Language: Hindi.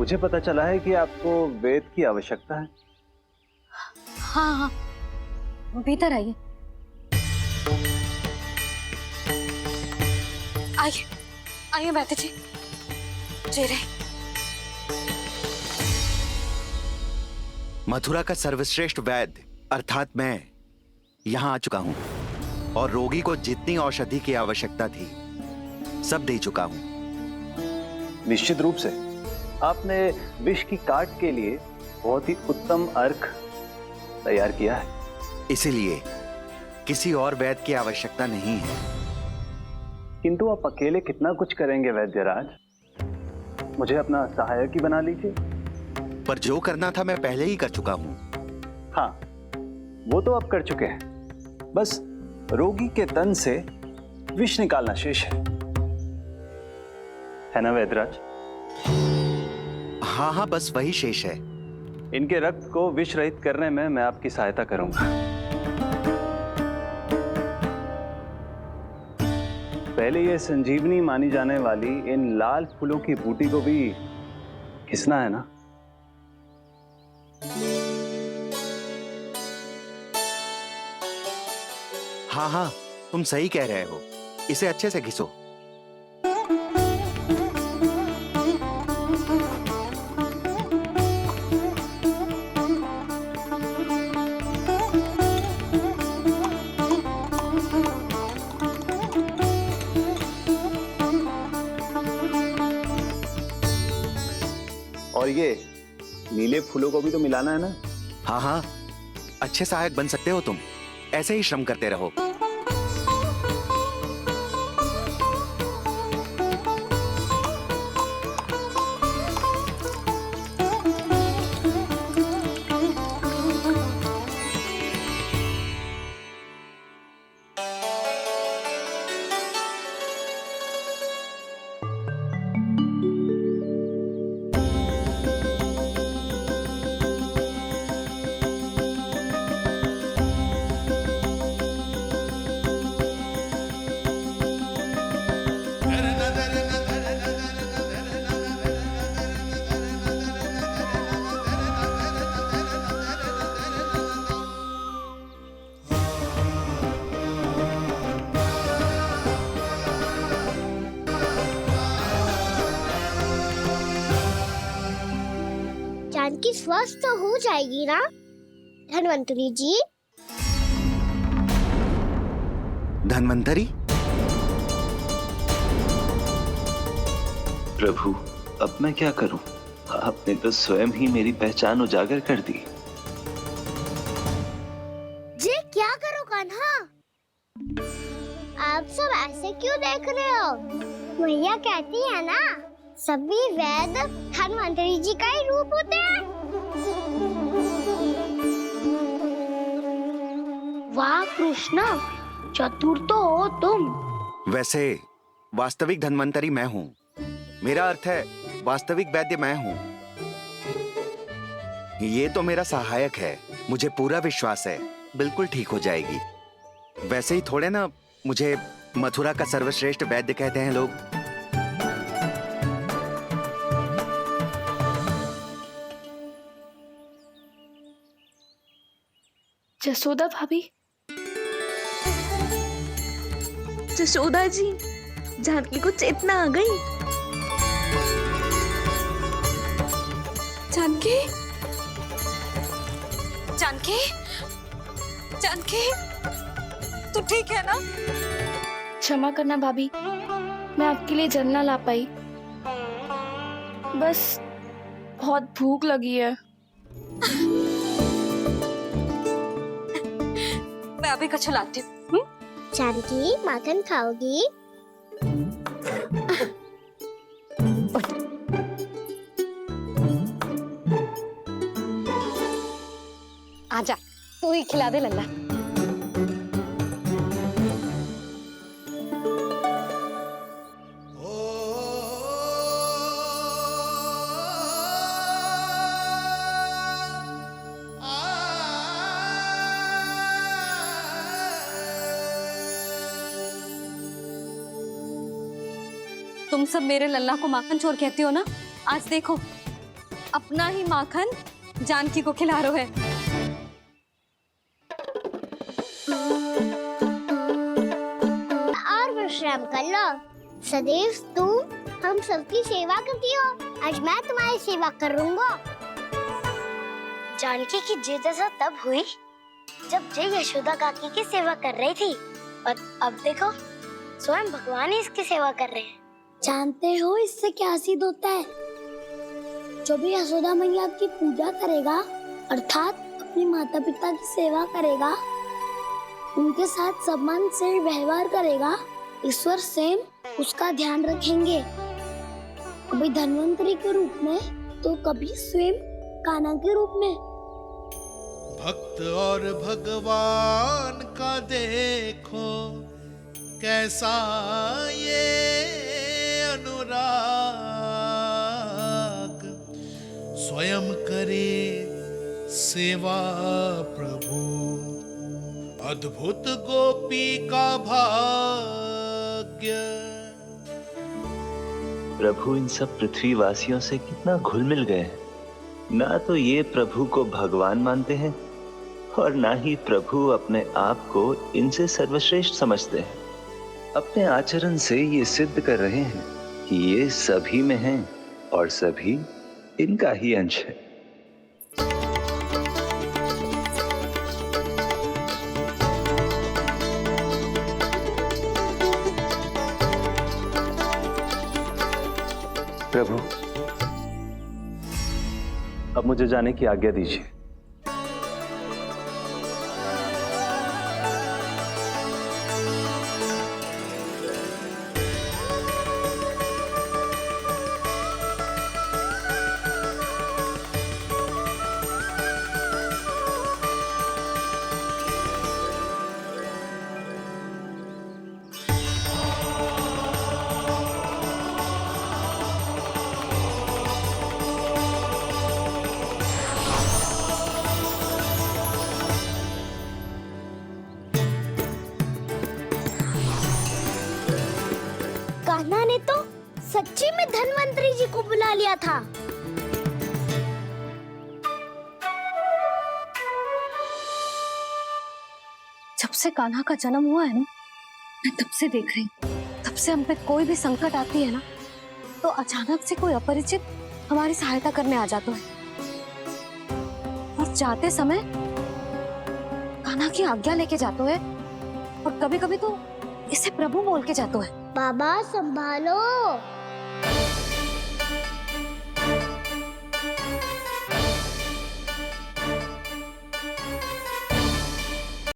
मुझे पता चला है कि आपको वेद की आवश्यकता है। हाँ हाँ, भीतर आइए। आइए आइए बैठे जी। जी रहे। मथुरा का सर्वश्रेष्ठ वैद्य अर्थात मैं यहाँ आ चुका हूँ और रोगी को जितनी औषधि की आवश्यकता थी सब दे चुका हूँ। निश्चित रूप से आपने विष की काट के लिए बहुत ही उत्तम अर्क तैयार किया है। इसीलिए किसी और वैद्य की आवश्यकता नहीं है। किंतु आप अकेले कितना कुछ करेंगे वैद्यराज? मुझे अपना सहायक ही बना लीजिए। पर जो करना था मैं पहले ही कर चुका हूँ। हाँ, वो तो आप कर चुके हैं। बस रोगी के तन से विष निकालना शेष है ना वैद्यराज? हाँ हाँ, बस वही शेष है। इनके रक्त को विष रहित करने में मैं आपकी सहायता करूंगा। पहले ये संजीवनी मानी जाने वाली इन लाल फूलों की बूटी को भी घिसना है ना? हाँ हाँ, तुम सही कह रहे हो। इसे अच्छे से घिसो। और ये नीले फूलों को भी तो मिलाना है ना? हाँ हाँ, अच्छे सहायक बन सकते हो तुम। ऐसे ही श्रम करते रहो। जानकी स्वस्थ तो हो जाएगी ना धन्वंतरी जी? धन्वंतरी? प्रभु, अब मैं क्या करूं? आपने तो स्वयं ही मेरी पहचान उजागर कर दी। जी क्या करो कान्हा? आप सब ऐसे क्यों देख रहे हो? मैया कहती है ना, सभी वैद्य धन्वंतरी जी का ही रूप होते हैं। वाह कृष्णा, चतुर तो हो तुम। वैसे वास्तविक धन्वंतरी मैं हूँ। मेरा अर्थ है वास्तविक वैद्य मैं हूँ। ये तो मेरा सहायक है। मुझे पूरा विश्वास है बिल्कुल ठीक हो जाएगी। वैसे ही थोड़े ना मुझे मथुरा का सर्वश्रेष्ठ वैद्य कहते हैं लोग। जसोदा भाभी, जसोदा जी, जानकी को चेतना आ गई। जानकी, जानकी, जानकी, तू ठीक है ना? क्षमा करना भाभी, मैं आपके लिए जल ना ला पाई। बस बहुत भूख लगी है। मैं अभी कछु लाती हूँ। जानकी माखन खाओगी? आजा, तू ही खिला दे लल्ला। तुम सब मेरे लल्ला को माखन चोर कहते हो ना? आज देखो, अपना ही माखन जानकी को खिला रहे है। और विश्राम कर लो। सदैव तुम हम सबकी सेवा करती हो, आज मैं तुम्हारी सेवा करूंगा। जानकी की जिज्ञासा तब हुई जब जय यशोदा काकी की सेवा कर रही थी, और अब देखो स्वयं भगवान ही इसकी सेवा कर रहे हैं। जानते हो इससे क्या सिद्ध होता है? जो भी यशोदा मैया की पूजा करेगा, अर्थात अपने माता पिता की सेवा करेगा, उनके साथ सम्मान से व्यवहार करेगा, ईश्वर स्वयं उसका ध्यान रखेंगे। कभी धन्वंतरी के रूप में तो कभी स्वयं कान्हा के रूप में। भक्त और भगवान का देखो कैसा ये अनुराग, स्वयं करे सेवा प्रभु, अद्भुत गोपी का भाग्य। प्रभु इन सब पृथ्वीवासियों से कितना घुल मिल गए हैं। ना तो ये प्रभु को भगवान मानते हैं और ना ही प्रभु अपने आप को इनसे सर्वश्रेष्ठ समझते हैं। अपने आचरण से ये सिद्ध कर रहे हैं कि ये सभी में हैं और सभी इनका ही अंश है। प्रभु, अब मुझे जाने की आज्ञा दीजिए। कान्हा ने तो सच्ची में धन्वंतरी जी को बुला लिया था। जब से कान्हा का जन्म हुआ है ना, मैं तब से देख रही हूँ, तब से हम पे कोई भी संकट आती है ना, तो अचानक से कोई अपरिचित हमारी सहायता करने आ जाता है। और जाते समय कान्हा की आज्ञा लेके जाते है, और कभी कभी तो इसे प्रभु बोल के जाते है। बाबा संभालो,